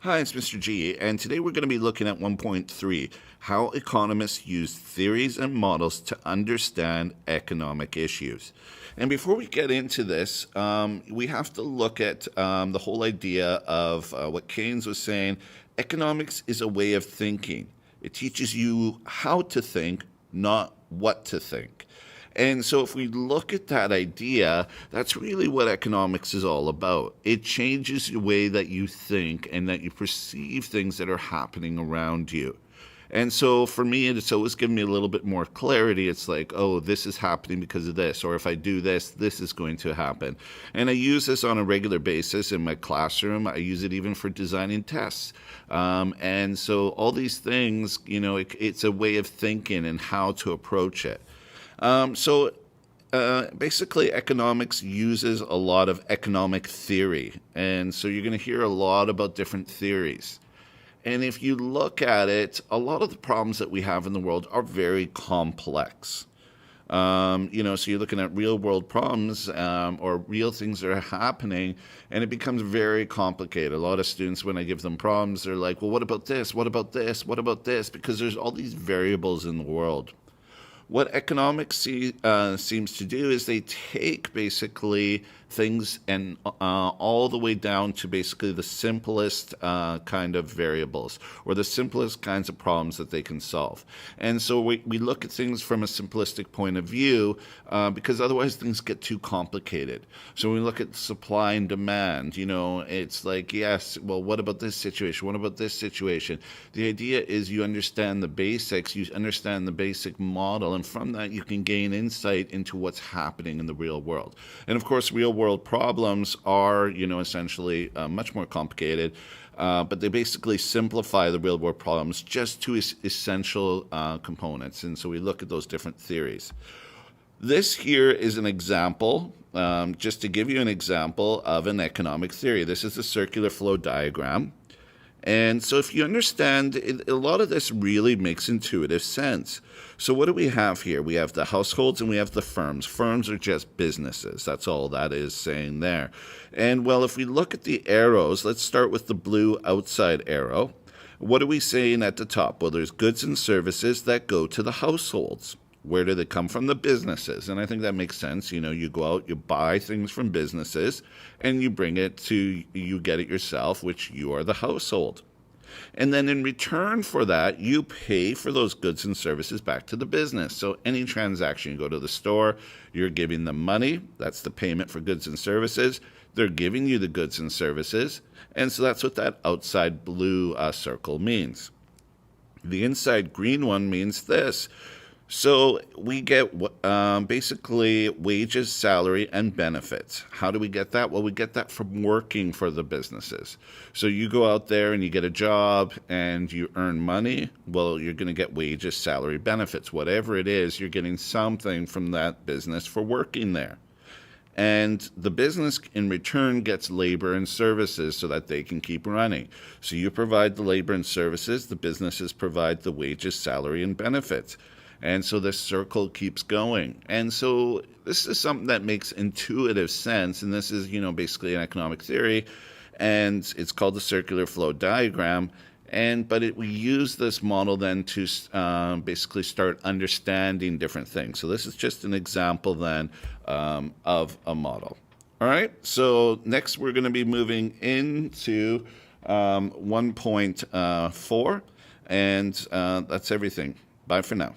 Hi, it's Mr. G, and today we're going to be looking at 1.3, how economists use theories and models to understand economic issues. And before we get into this, we have to look at the whole idea of what Keynes was saying. Economics is a way of thinking. It teaches you how to think, not what to think. And so, if we look at that idea, that's really what economics is all about. It changes the way that you think and that you perceive things that are happening around you. And so, for me, it's always given me a little bit more clarity. It's like, oh, this is happening because of this, or if I do this, this is going to happen. And I use this on a regular basis in my classroom. I use it even for designing tests. And so, all these things, it's a way of thinking and how to approach it. Basically, economics uses a lot of economic theory. And so you're going to hear a lot about different theories. And if you look at it, a lot of the problems that we have in the world are very complex. So you're looking at real world problems or real things that are happening, and it becomes very complicated. A lot of students, when I give them problems, they're like, well, what about this? What about this? What about this? Because there's all these variables in the world. What economics seems to do is they take basically things and all the way down to basically the simplest kind of variables or the simplest kinds of problems that they can solve. And so we look at things from a simplistic point of view because otherwise things get too complicated. So when we look at supply and demand, it's like, yes, well, what about this situation? What about this situation? The idea is you understand the basics, you understand the basic model, and from that you can gain insight into what's happening in the real world. And of course, real world problems are, essentially much more complicated, but they basically simplify the real world problems just to essential components. And so we look at those different theories. This here is an example, just to give you an example of an economic theory. This is the circular flow diagram. And so if you understand, a lot of this really makes intuitive sense. So what do we have here? We have the households and we have the firms. Firms are just businesses. That's all that is saying there. And well, if we look at the arrows, let's start with the blue outside arrow. What are we saying at the top? Well, there's goods and services that go to the households. Where do they come from? The businesses. And I think that makes sense. You go out, you buy things from businesses, and you bring it to, you get it yourself, which you are the household. And then in return for that, you pay for those goods and services back to the business. So any transaction, you go to the store, you're giving them money. That's the payment for goods and services. They're giving you the goods and services. And so that's what that outside blue circle means. The inside green one means this. So we get basically wages, salary, and benefits. How do we get that? Well, we get that from working for the businesses. So you go out there and you get a job and you earn money. Well, you're going to get wages, salary, benefits. Whatever it is, you're getting something from that business for working there. And the business in return gets labor and services so that they can keep running. So you provide the labor and services, the businesses provide the wages, salary, and benefits. And so this circle keeps going. And so this is something that makes intuitive sense. And this is, basically an economic theory. And it's called the circular flow diagram. But we use this model then to basically start understanding different things. So this is just an example then of a model. All right. So next we're going to be moving into 1.4. And that's everything. Bye for now.